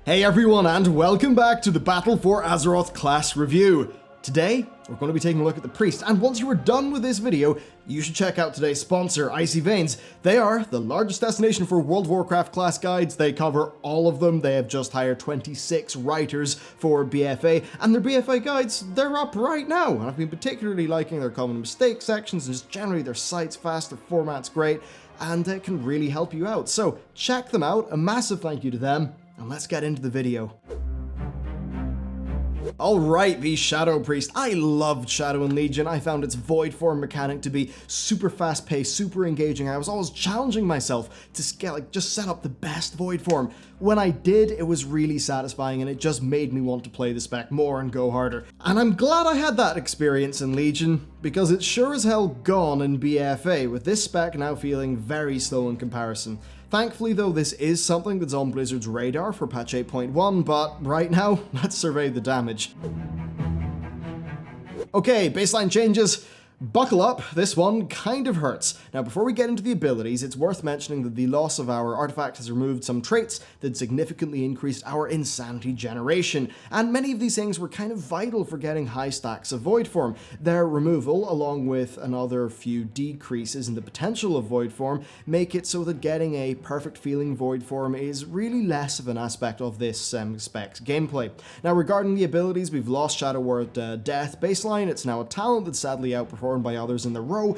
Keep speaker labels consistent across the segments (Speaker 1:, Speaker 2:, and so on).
Speaker 1: Hey everyone, and welcome back to the Battle for Azeroth class review. Today, we're going to be taking a look at the Priest, and once you are done with this video, you should check out today's sponsor, Icy Veins. They are the largest destination for World of Warcraft class guides. They cover all of them. They have just hired 26 writers for BFA, and their BFA guides, they're up right now. And I've been particularly liking their common mistake sections, and just generally their site's fast, their format's great, and it can really help you out. So check them out. A massive thank you to them. And let's get into the video. Alright, the Shadow Priest. I loved Shadow and Legion. I found its void form mechanic to be super fast paced, super engaging. I was always challenging myself to just set up the best void form. When I did, it was really satisfying and it just made me want to play the spec more and go harder. And I'm glad I had that experience in Legion, because it's sure as hell gone in BFA, with this spec now feeling very slow in comparison. Thankfully though, this is something that's on Blizzard's radar for patch 8.1, but right now, let's survey the damage. Okay, baseline changes. Buckle up, this one kind of hurts. Now before we get into the abilities, it's worth mentioning that the loss of our artifact has removed some traits that significantly increased our insanity generation, and many of these things were kind of vital for getting high stacks of void form. Their removal, along with another few decreases in the potential of void form, make it so that getting a perfect feeling void form is really less of an aspect of this SPEC's gameplay. Now regarding the abilities, we've lost Shadow Word Death baseline. It's now a talent that's sadly outperformed by others in the row.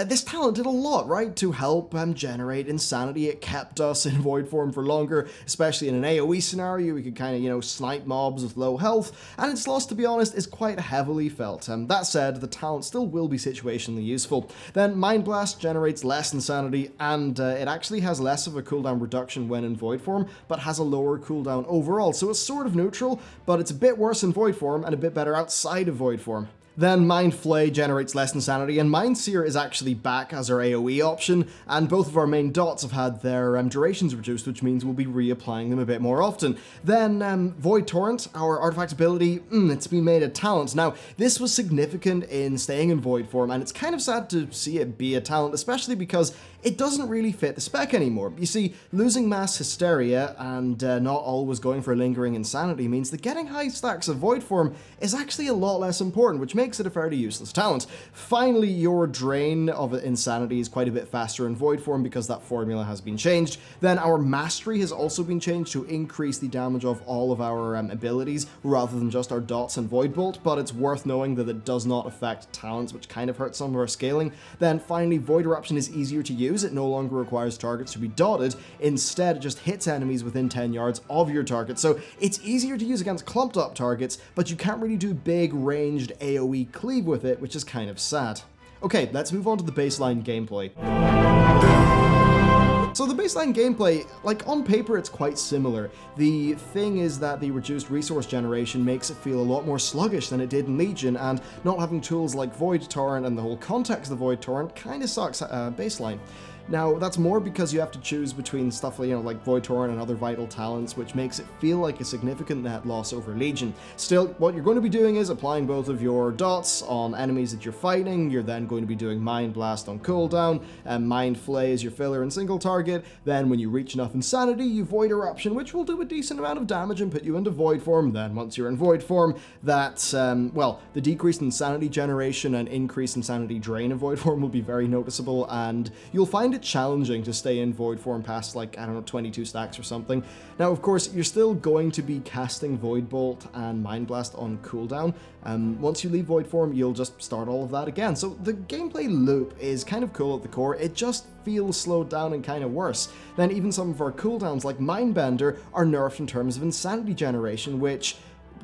Speaker 1: This talent did a lot, right, to help generate insanity. It kept us in void form for longer, especially in an AoE scenario. We could kind of, snipe mobs with low health, and its loss, to be honest, is quite heavily felt. That said, the talent still will be situationally useful. Then Mind Blast generates less insanity, and it actually has less of a cooldown reduction when in void form, but has a lower cooldown overall, so it's sort of neutral, but it's a bit worse in void form and a bit better outside of void form. Then Mind Flay generates less insanity, and Mind Seer is actually back as our AoE option, and both of our main dots have had their durations reduced, which means we'll be reapplying them a bit more often. Then Void Torrent, our artifact ability, it's been made a talent. Now, this was significant in staying in void form, and it's kind of sad to see it be a talent, especially because it doesn't really fit the spec anymore. You see, losing mass hysteria and not always going for lingering insanity means that getting high stacks of void form is actually a lot less important, which makes it a fairly useless talent. Finally, your drain of insanity is quite a bit faster in void form because that formula has been changed. Then our mastery has also been changed to increase the damage of all of our abilities rather than just our dots and void bolt, but it's worth knowing that it does not affect talents, which kind of hurts some of our scaling. Then finally, void eruption is easier to use. It no longer requires targets to be dotted. Instead, it just hits enemies within 10 yards of your target. So it's easier to use against clumped up targets, but you can't really do big ranged AoE cleave with it, which is kind of sad. Okay, let's move on to the baseline gameplay. So the baseline gameplay, on paper, it's quite similar. The thing is that the reduced resource generation makes it feel a lot more sluggish than it did in Legion, and not having tools like Void Torrent and the whole context of Void Torrent kind of sucks baseline. Now, that's more because you have to choose between stuff like Void Torrent and other vital talents, which makes it feel like a significant net loss over Legion. Still, what you're going to be doing is applying both of your dots on enemies that you're fighting. You're then going to be doing Mind Blast on cooldown, and Mind Flay is your filler and single target. Then when you reach enough insanity, you Void Eruption, which will do a decent amount of damage and put you into void form. Then once you're in void form, that's, the decreased insanity generation and increased insanity drain of void form will be very noticeable, and you'll find it challenging to stay in void form past 22 stacks or something. Now of course you're still going to be casting Void Bolt and Mind Blast on cooldown. Once you leave void form, you'll just start all of that again. So the gameplay loop is kind of cool at the core. It just feels slowed down and kind of worse. Then even some of our cooldowns like Mindbender are nerfed in terms of insanity generation, which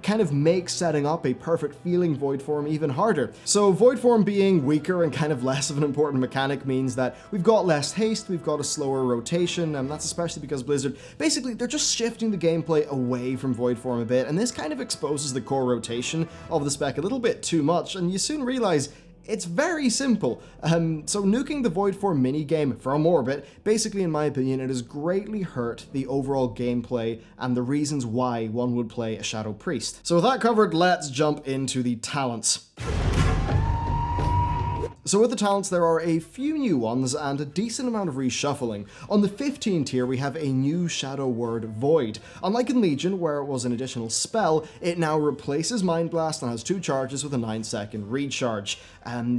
Speaker 1: kind of makes setting up a perfect feeling void form even harder. So void form being weaker and kind of less of an important mechanic means that we've got less haste, we've got a slower rotation, and that's especially because Blizzard, basically they're just shifting the gameplay away from void form a bit, and this kind of exposes the core rotation of the spec a little bit too much, and you soon realize it's very simple. So nuking the void form minigame from orbit, basically in my opinion, it has greatly hurt the overall gameplay and the reasons why one would play a Shadow Priest. So with that covered, let's jump into the talents. So with the talents, there are a few new ones and a decent amount of reshuffling. On the 15 tier, we have a new shadow word, Void. Unlike in Legion, where it was an additional spell, it now replaces Mind Blast and has 2 charges with a 9-second recharge.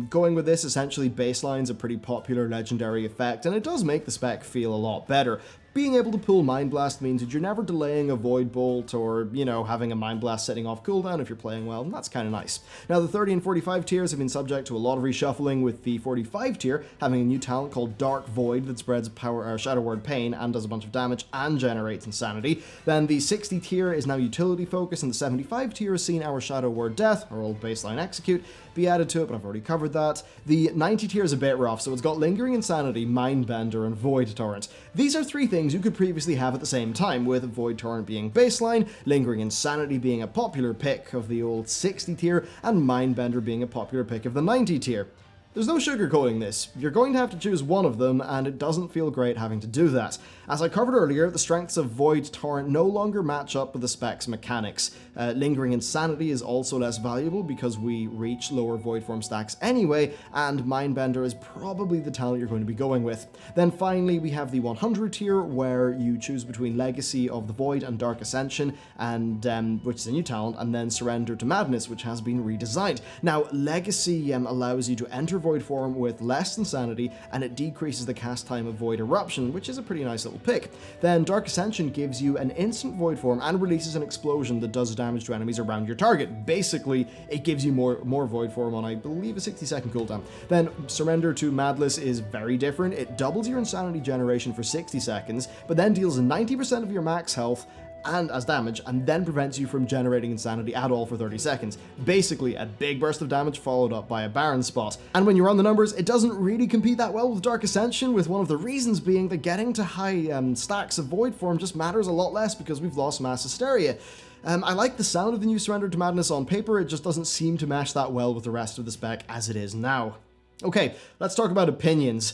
Speaker 1: Going with this, essentially baseline's a pretty popular legendary effect, and it does make the spec feel a lot better. Being able to pull Mind Blast means that you're never delaying a Void Bolt or, having a Mind Blast setting off cooldown if you're playing well, and that's kind of nice. Now, the 30 and 45 tiers have been subject to a lot of reshuffling, with the 45 tier having a new talent called Dark Void that spreads Shadow Word Pain and does a bunch of damage and generates Insanity. Then the 60 tier is now utility focused, and the 75 tier has seen our Shadow Word Death, our old baseline Execute, be added to it, but I've already covered that. The 90 tier is a bit rough, so it's got Lingering Insanity, Mindbender, and Void Torrent. These are 3 things you could previously have at the same time, with Void Torrent being baseline, Lingering Insanity being a popular pick of the old 60 tier, and Mindbender being a popular pick of the 90 tier. There's no sugarcoating this. You're going to have to choose one of them, and it doesn't feel great having to do that. As I covered earlier, the strengths of Void Torrent no longer match up with the spec's mechanics. Lingering Insanity is also less valuable because we reach lower Void form stacks anyway, and Mindbender is probably the talent you're going to be going with. Then finally, we have the 100 tier, where you choose between Legacy of the Void and Dark Ascension, and which is a new talent, and then Surrender to Madness, which has been redesigned. Now, Legacy allows you to enter Void form with less Insanity, and it decreases the cast time of Void Eruption, which is a pretty nice little pick. Then Dark Ascension gives you an instant Void form and releases an explosion that does damage to enemies around your target. Basically, it gives you more Void form on, I believe, a 60-second cooldown. Then Surrender to Madness is very different. It doubles your Insanity generation for 60 seconds, but then deals 90% of your max health and as damage, and then prevents you from generating Insanity at all for 30 seconds. Basically, a big burst of damage followed up by a Baron spot. And when you run the numbers, it doesn't really compete that well with Dark Ascension, with one of the reasons being that getting to high stacks of Void form just matters a lot less because we've lost Mass Hysteria. I like the sound of the new Surrender to Madness on paper, it just doesn't seem to mesh that well with the rest of the spec as it is now. Okay, let's talk about opinions.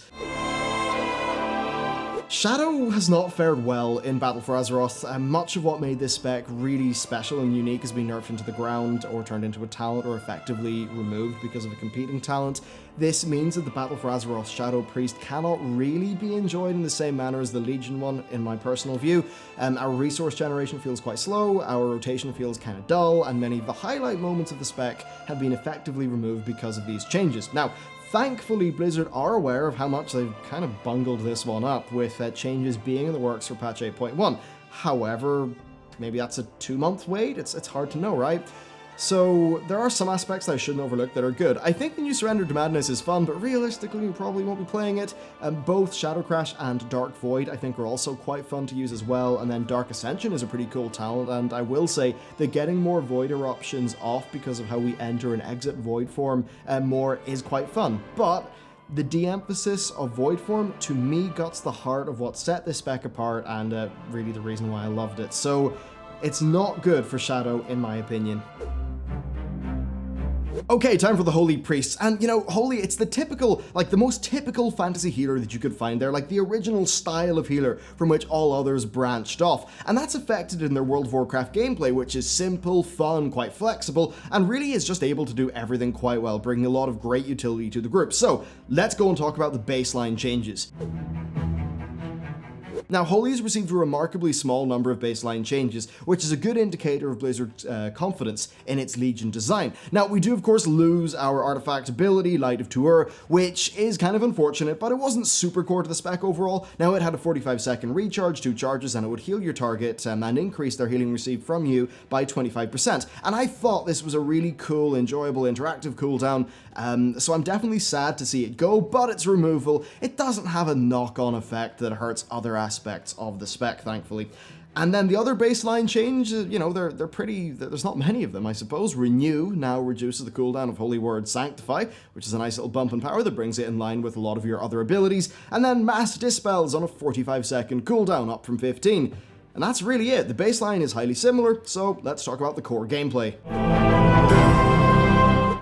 Speaker 1: Shadow has not fared well in Battle for Azeroth, and much of what made this spec really special and unique has been nerfed into the ground, or turned into a talent, or effectively removed because of a competing talent. This means that the Battle for Azeroth Shadow Priest cannot really be enjoyed in the same manner as the Legion one, in my personal view. Our resource generation feels quite slow, our rotation feels kind of dull, and many of the highlight moments of the spec have been effectively removed because of these changes. Now, thankfully, Blizzard are aware of how much they've kind of bungled this one up, with changes being in the works for patch 8.1. However, maybe that's a 2-month wait? It's hard to know, right? So there are some aspects that I shouldn't overlook that are good. I think the new Surrender to Madness is fun, but realistically you probably won't be playing it. Both Shadow Crash and Dark Void I think are also quite fun to use as well, and then Dark Ascension is a pretty cool talent, and I will say that getting more Void Eruptions off because of how we enter and exit Void form more is quite fun. But the de-emphasis of Void form, to me, guts the heart of what set this spec apart, and really the reason why I loved it. So it's not good for Shadow, in my opinion. Okay, time for the Holy Priests, and Holy, it's the most typical fantasy healer that you could find there, like the original style of healer from which all others branched off, and that's affected in their World of Warcraft gameplay, which is simple, fun, quite flexible, and really is just able to do everything quite well, bringing a lot of great utility to the group. So, let's go and talk about the baseline changes. Now, Holy has received a remarkably small number of baseline changes, which is a good indicator of Blizzard's confidence in its Legion design. Now, we do of course lose our artifact ability, Light of Tuur, which is kind of unfortunate, but it wasn't super core to the spec overall. Now, it had a 45-second recharge, 2 charges, and it would heal your target and increase their healing received from you by 25%. And I thought this was a really cool, enjoyable, interactive cooldown, so I'm definitely sad to see it go, but its removal, it doesn't have a knock-on effect that hurts other aspects of the spec, thankfully. And then the other baseline change, they're pretty, there's not many of them, I suppose. Renew now reduces the cooldown of Holy Word Sanctify, which is a nice little bump in power that brings it in line with a lot of your other abilities. And then Mass Dispels on a 45-second cooldown, up from 15. And that's really it. The baseline is highly similar, so let's talk about the core gameplay.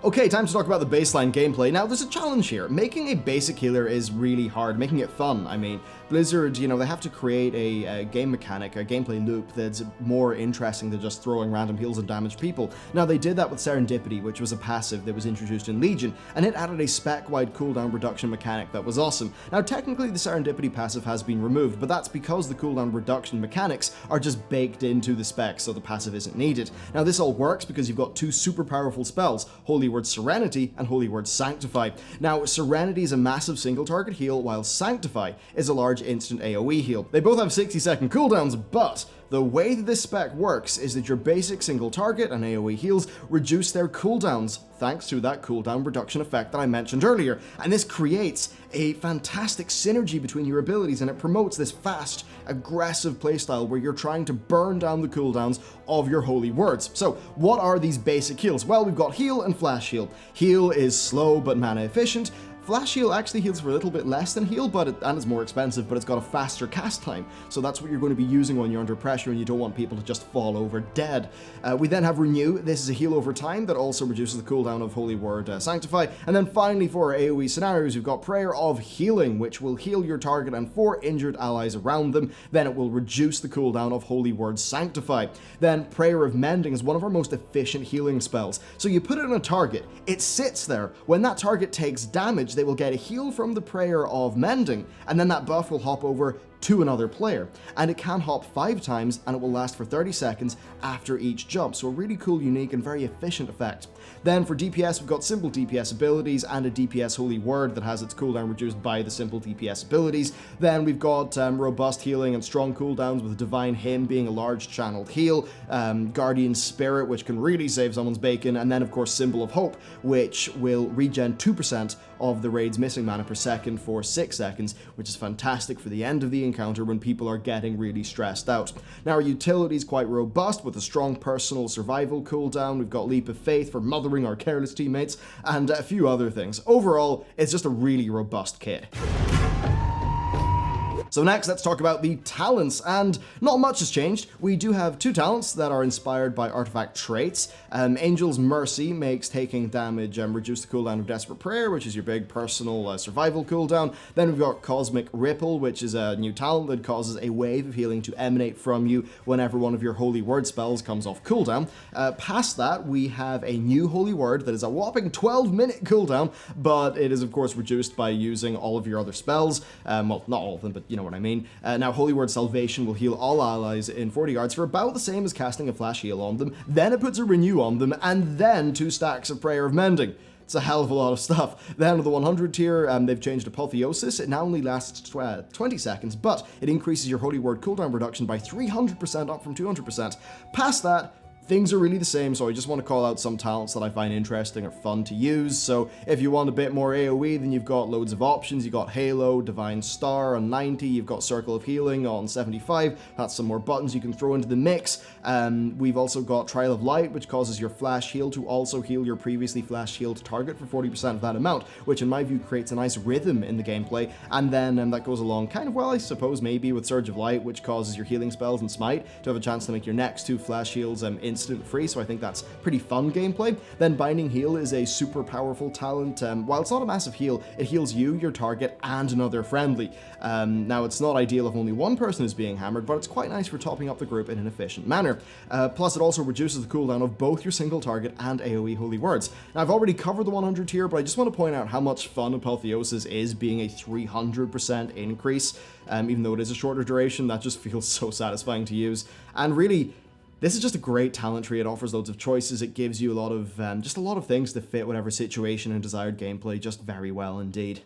Speaker 1: Okay, time to talk about the baseline gameplay. Now, there's a challenge here. Making a basic healer is really hard, making it fun, I mean. Blizzard, you know, they have to create a game mechanic, a gameplay loop that's more interesting than just throwing random heals and damage people. Now, they did that with Serendipity, which was a passive that was introduced in Legion, and it added a spec-wide cooldown reduction mechanic that was awesome. Now, technically, the Serendipity passive has been removed, but that's because the cooldown reduction mechanics are just baked into the spec, so the passive isn't needed. Now, this all works because you've got two super powerful spells, Holy Word Serenity and Holy Word Sanctify. Now, Serenity is a massive single target heal, while Sanctify is a large instant AoE heal. They both have 60-second cooldowns, but the way that this spec works is that your basic single target and AoE heals reduce their cooldowns thanks to that cooldown reduction effect that I mentioned earlier, and this creates a fantastic synergy between your abilities, and it promotes this fast, aggressive playstyle where you're trying to burn down the cooldowns of your holy words. So what are these basic heals? Well, we've got heal and flash heal. Heal is slow but mana efficient. Flash heal actually heals for a little bit less than heal, and it's more expensive, but it's got a faster cast time. So that's what you're going to be using when you're under pressure and you don't want people to just fall over dead. We then have Renew. This is a heal over time that also reduces the cooldown of Holy Word Sanctify. And then finally, for our AoE scenarios, we've got Prayer of Healing, which will heal your target and 4 injured allies around them. Then it will reduce the cooldown of Holy Word Sanctify. Then Prayer of Mending is one of our most efficient healing spells. So you put it on a target, it sits there. When that target takes damage, they will get a heal from the Prayer of Mending, and then that buff will hop over to another player, and it can hop 5 times, and it will last for 30 seconds after each jump, so a really cool, unique, and very efficient effect. Then for DPS, we've got simple DPS abilities and a DPS Holy Word that has its cooldown reduced by the simple DPS abilities. Then we've got robust healing and strong cooldowns, with Divine Hymn being a large channeled heal, Guardian Spirit, which can really save someone's bacon, and then of course Symbol of Hope, which will regen 2% of the raid's missing mana per second for 6 seconds, which is fantastic for the end of the encounter when people are getting really stressed out. Now, our utility is quite robust with a strong personal survival cooldown. We've got Leap of Faith for mothering our careless teammates, and a few other things. Overall, it's just a really robust kit. So next, let's talk about the talents, and not much has changed. We do have 2 talents that are inspired by artifact traits. Angel's Mercy makes taking damage reduce the cooldown of Desperate Prayer, which is your big personal survival cooldown. Then we've got Cosmic Ripple, which is a new talent that causes a wave of healing to emanate from you whenever one of your Holy Word spells comes off cooldown. Past that, we have a new Holy Word that is a whopping 12-minute cooldown, but it is of course reduced by using all of your other spells. Well, not all of them, but you know what I mean. Now, Holy Word Salvation will heal all allies in 40 yards for about the same as casting a flash heal on them. Then it puts a Renew on them, and then 2 stacks of Prayer of Mending. It's a hell of a lot of stuff. Then with the 100 tier, they've changed Apotheosis. It now only lasts 20 seconds, but it increases your Holy Word cooldown reduction by 300%, up from 200%. Past that, things are really the same, so I just want to call out some talents that I find interesting or fun to use. So if you want a bit more AoE, then you've got loads of options. You've got Halo, Divine Star on 90, you've got Circle of Healing on 75, that's some more buttons you can throw into the mix. We've also got Trial of Light, which causes your flash heal to also heal your previously flash healed target for 40% of that amount, which in my view creates a nice rhythm in the gameplay. And then that goes along kind of well, I suppose, maybe with Surge of Light, which causes your healing spells and Smite to have a chance to make your next 2 flash heals instant free, so I think that's pretty fun gameplay. Then Binding Heal is a super powerful talent. While it's not a massive heal, it heals you, your target, and another friendly. Now, it's not ideal if only one person is being hammered, but it's quite nice for topping up the group in an efficient manner. Plus, it also reduces the cooldown of both your single target and AoE Holy Words. Now, I've already covered the 100 tier, but I just want to point out how much fun Apotheosis is, being a 300% increase. Even though it is a shorter duration, that just feels so satisfying to use. And really, this is just a great talent tree. It offers loads of choices. It gives you a lot of just a lot of things to fit whatever situation and desired gameplay just very well indeed.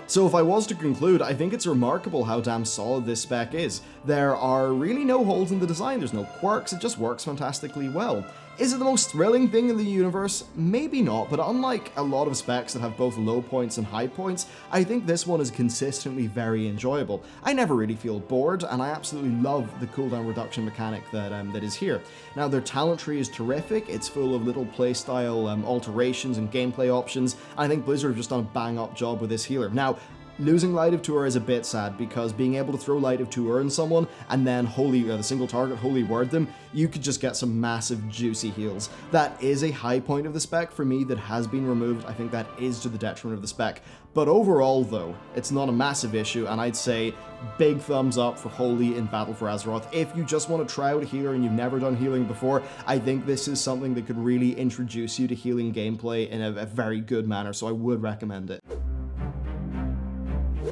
Speaker 1: So if I was to conclude, I think it's remarkable how damn solid this spec is. There are really no holes in the design, there's no quirks, it just works fantastically well. Is it the most thrilling thing in the universe? Maybe not, but unlike a lot of specs that have both low points and high points, I think this one is consistently very enjoyable. I never really feel bored, and I absolutely love the cooldown reduction mechanic that is here. Now, their talent tree is terrific, it's full of little playstyle alterations and gameplay options, and I think Blizzard have just done a bang-up job with this healer. Now, losing Light of Tour is a bit sad, because being able to throw Light of Tour on someone and then the single target Holy Word them, you could just get some massive juicy heals. That is a high point of the spec for me that has been removed. I think that is to the detriment of the spec. But overall though, it's not a massive issue, and I'd say big thumbs up for Holy in Battle for Azeroth. If you just want to try out a healer and you've never done healing before, I think this is something that could really introduce you to healing gameplay in a very good manner, so I would recommend it.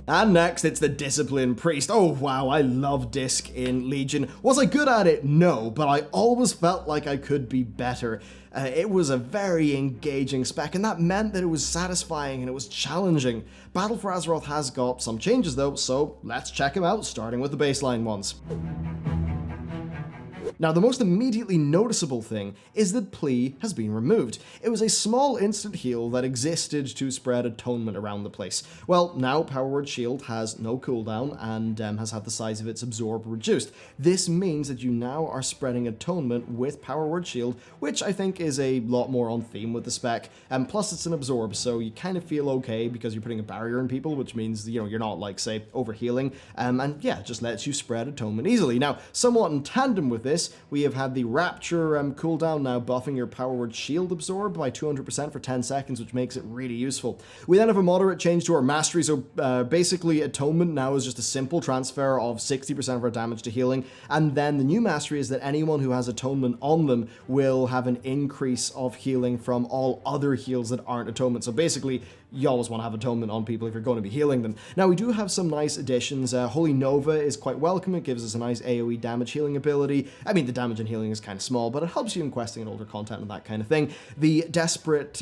Speaker 1: And next, it's the Discipline Priest. Oh wow, I love Disc in Legion. Was I good at it? No, but I always felt like I could be better. It was a very engaging spec, and that meant that it was satisfying and it was challenging. Battle for Azeroth has got some changes though, so let's check them out, starting with the baseline ones. Now, the most immediately noticeable thing is that Plea has been removed. It was a small instant heal that existed to spread atonement around the place. Well, now Power Word Shield has no cooldown and has had the size of its absorb reduced. This means that you now are spreading atonement with Power Word Shield, which I think is a lot more on theme with the spec. Plus it's an absorb, so you kind of feel okay because you're putting a barrier in people, which means, you know, you're not, like, say, overhealing. And yeah, just lets you spread atonement easily. Now, somewhat in tandem with this, we have had the Rapture cooldown now buffing your Power Word Shield absorb by 200% for 10 seconds, which makes it really useful. We then have a moderate change to our Mastery, so basically Atonement now is just a simple transfer of 60% of our damage to healing, and then the new Mastery is that anyone who has Atonement on them will have an increase of healing from all other heals that aren't Atonement. So basically, you always want to have Atonement on people if you're going to be healing them. Now, we do have some nice additions. Holy Nova is quite welcome. It gives us a nice AoE damage healing ability. I mean, the damage and healing is kind of small, but it helps you in questing and older content and that kind of thing. The Desperate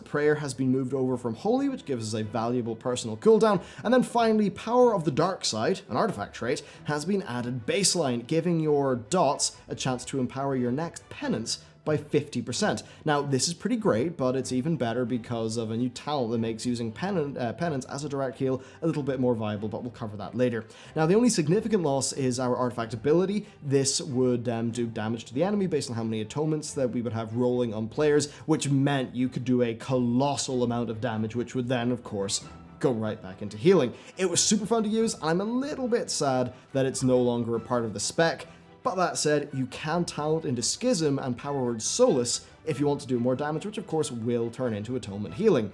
Speaker 1: Prayer has been moved over from Holy, which gives us a valuable personal cooldown. And then finally, Power of the Dark Side, an artifact trait, has been added baseline, giving your dots a chance to empower your next penance by 50%. Now, this is pretty great, but it's even better because of a new talent that makes using penance as a direct heal a little bit more viable, but we'll cover that later. Now, the only significant loss is our artifact ability. This would do damage to the enemy based on how many atonements that we would have rolling on players, which meant you could do a colossal amount of damage, which would then, of course, go right back into healing. It was super fun to use, and I'm a little bit sad that it's no longer a part of the spec. But that said, you can talent into Schism and Power Word Solace if you want to do more damage, which of course will turn into Atonement healing.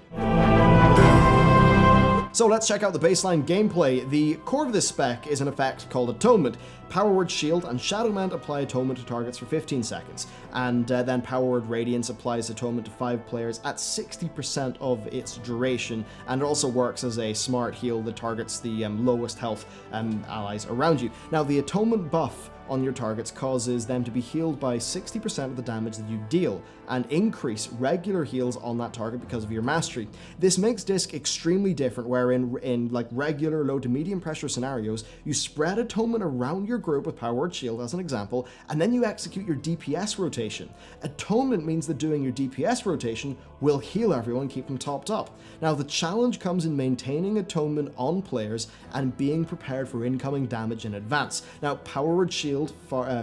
Speaker 1: So let's check out the baseline gameplay. The core of this spec is an effect called Atonement. Power Word Shield and Shadowmant apply Atonement to targets for 15 seconds, and then Power Word Radiance applies Atonement to 5 players at 60% of its duration, and it also works as a smart heal that targets the lowest health allies around you. Now, the Atonement buff on your targets causes them to be healed by 60% of the damage that you deal, and increase regular heals on that target because of your Mastery. This makes Disc extremely different, wherein in like regular low to medium pressure scenarios, you spread Atonement around your group with Power Word Shield as an example, and then you execute your DPS rotation. Atonement means that doing your DPS rotation will heal everyone, keep them topped up. Now, the challenge comes in maintaining Atonement on players and being prepared for incoming damage in advance. Now, Power Word Shield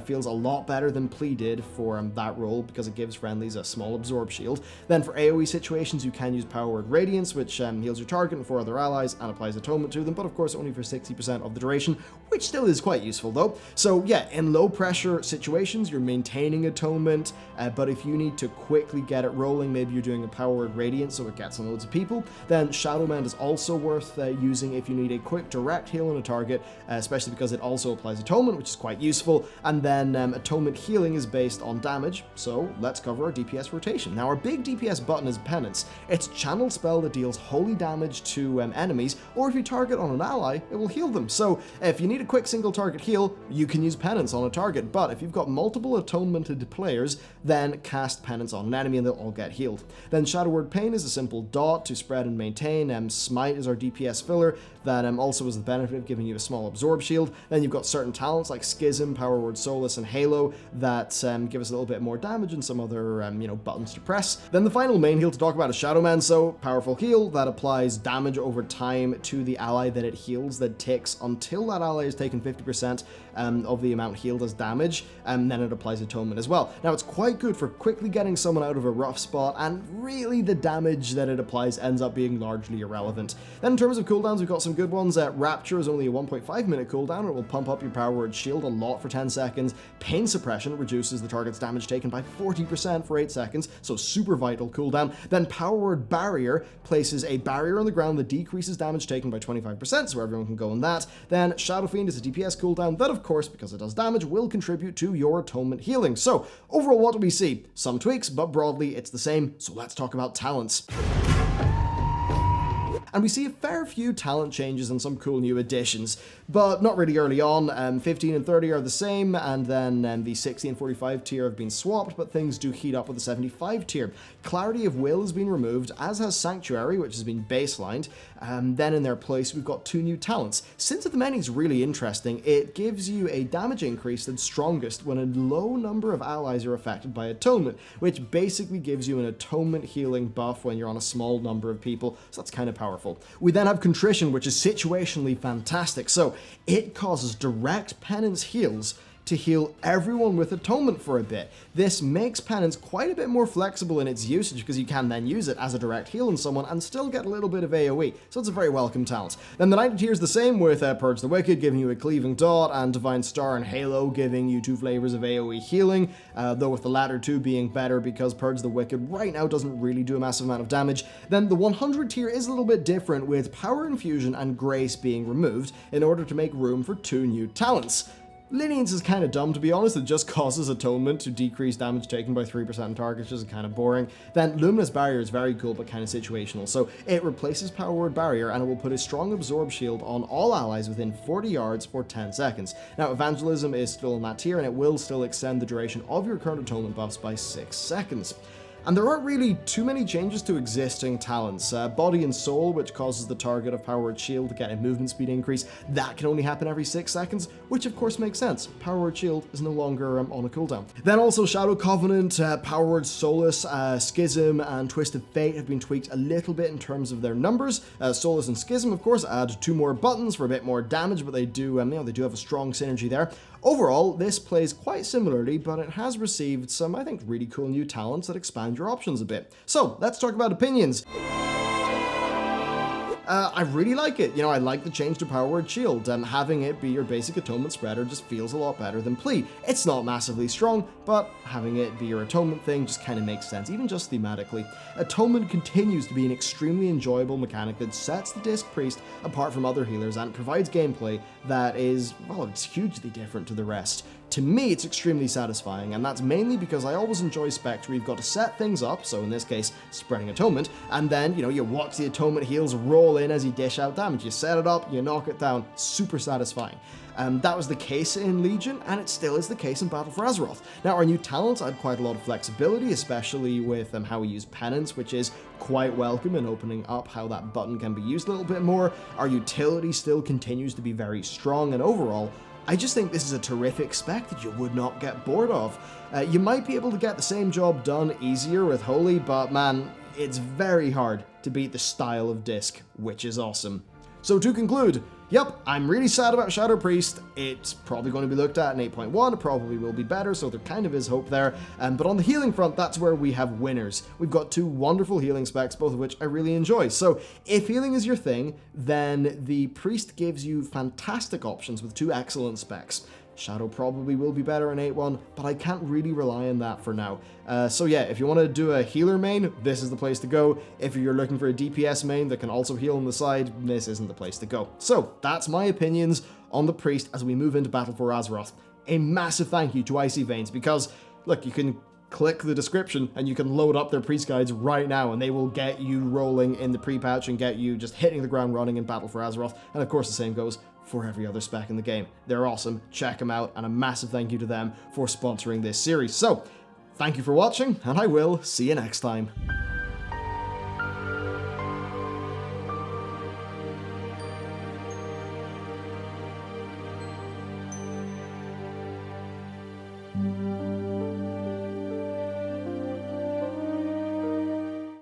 Speaker 1: feels a lot better than Plea did for that role because it gives friendlies a small absorb shield. Then for AoE situations, you can use Power Word Radiance, which heals your target and 4 other allies and applies Atonement to them, but of course only for 60% of the duration, which still is quite useful though. So yeah, in low pressure situations, you're maintaining Atonement, but if you need to quickly get it rolling, maybe you're doing a Power Word Radiance so it gets on loads of people, then Shadowmant is also worth using if you need a quick direct heal on a target, especially because it also applies Atonement, which is quite useful. And then Atonement healing is based on damage, so let's cover our DPS rotation. Now, our big DPS button is Penance. It's a channeled spell that deals holy damage to enemies, or if you target on an ally, it will heal them. So if you need a quick single target heal, you can use Penance on a target, but if you've got multiple Atonemented players, then cast Penance on an enemy and they'll all get healed. Then Shadow Word Pain is a simple dot to spread and maintain. Smite is our DPS filler that also has the benefit of giving you a small absorb shield. Then you've got certain talents like Schism, Power Word Solace, and Halo that give us a little bit more damage and some other buttons to press. Then the final main heal to talk about is Shadowman, so powerful heal that applies damage over time to the ally that it heals that ticks until that ally has taken 50% of the amount healed as damage, and then it applies Atonement as well. Now, it's quite good for quickly getting someone out of a rough spot, and really the damage that it applies ends up being largely irrelevant. Then in terms of cooldowns, we've got some good ones. Rapture is only a 1.5 minute cooldown. It will pump up your power word shield a lot for 10 seconds. Pain Suppression reduces the target's damage taken by 40% for 8 seconds, so super vital cooldown. Then Power Word Barrier places a barrier on the ground that decreases damage taken by 25%, so everyone can go on that. Then Shadow Fiend is a DPS cooldown that, of course, because it does damage, will contribute to your Atonement healing. So overall, what do we see? Some tweaks, but broadly it's the same, so let's talk about talents. And we see a fair few talent changes and some cool new additions, but not really early on. 15 and 30 are the same, and then the 60 and 45 tier have been swapped, but things do heat up with the 75 tier. Clarity of Will has been removed, as has Sanctuary, which has been baselined. Then in their place, we've got 2 new talents. Sins of the Many is really interesting. It gives you a damage increase that's strongest when a low number of allies are affected by Atonement, which basically gives you an Atonement healing buff when you're on a small number of people, so that's kind of powerful. We then have Contrition, which is situationally fantastic. So it causes direct penance heals to heal everyone with Atonement for a bit. This makes Penance quite a bit more flexible in its usage because you can then use it as a direct heal on someone and still get a little bit of AoE, so it's a very welcome talent. Then the 90 tier is the same, with Purge the Wicked giving you a Cleaving Dot, and Divine Star and Halo giving you 2 flavors of AoE healing, though with the latter 2 being better because Purge the Wicked right now doesn't really do a massive amount of damage. Then the 100 tier is a little bit different, with Power Infusion and Grace being removed in order to make room for 2 new talents. Lenience is kind of dumb, to be honest. It just causes Atonement to decrease damage taken by 3% on targets, which is kind of boring. Then Luminous Barrier is very cool, but kind of situational. So it replaces Power Word Barrier, and it will put a strong Absorb shield on all allies within 40 yards for 10 seconds. Now, Evangelism is still in that tier, and it will still extend the duration of your current Atonement buffs by 6 seconds. And there aren't really too many changes to existing talents. Body and Soul, which causes the target of Power Word Shield to get a movement speed increase, that can only happen every 6 seconds, which of course makes sense. Power Word Shield is no longer on a cooldown. Then also Shadow Covenant, Power Word Solace, Schism, and Twisted Fate have been tweaked a little bit in terms of their numbers. Solace and Schism, of course, add 2 more buttons for a bit more damage, but they do have a strong synergy there. Overall, this plays quite similarly, but it has received some, I think, really cool new talents that expand your options a bit. So, let's talk about opinions. I really like it. I like the change to Power Word Shield. Having it be your basic Atonement spreader just feels a lot better than Plea. It's not massively strong, but having it be your Atonement thing just kind of makes sense, even just thematically. Atonement continues to be an extremely enjoyable mechanic that sets the Disc Priest apart from other healers and provides gameplay that is, well, it's hugely different to the rest. To me, it's extremely satisfying, and that's mainly because I always enjoy SPEC where you've got to set things up, so in this case, spreading Atonement, and then, you watch the Atonement heals roll in as you dish out damage. You set it up, you knock it down. Super satisfying. That was the case in Legion, and it still is the case in Battle for Azeroth. Now, our new talents add quite a lot of flexibility, especially with how we use Penance, which is quite welcome in opening up how that button can be used a little bit more. Our utility still continues to be very strong, and overall, I just think this is a terrific spec that you would not get bored of. You might be able to get the same job done easier with Holy, but man, it's very hard to beat the style of Disc, which is awesome. So to conclude, yep, I'm really sad about Shadow Priest. It's probably going to be looked at in 8.1, it probably will be better, so there kind of is hope there. But on the healing front, that's where we have winners. We've got 2 wonderful healing specs, both of which I really enjoy. So if healing is your thing, then the Priest gives you fantastic options with 2 excellent specs. Shadow probably will be better in 8.1, but I can't really rely on that for now. So yeah, if you want to do a healer main, this is the place to go. If you're looking for a DPS main that can also heal on the side, this isn't the place to go. So that's my opinions on the Priest as we move into Battle for Azeroth. A massive thank you to Icy Veins because, look, you can click the description and you can load up their priest guides right now and they will get you rolling in the pre-patch and get you just hitting the ground running in Battle for Azeroth. And of course the same goes for every other spec in the game. They're awesome, check them out, and a massive thank you to them for sponsoring this series. So, thank you for watching, and I will see you next time.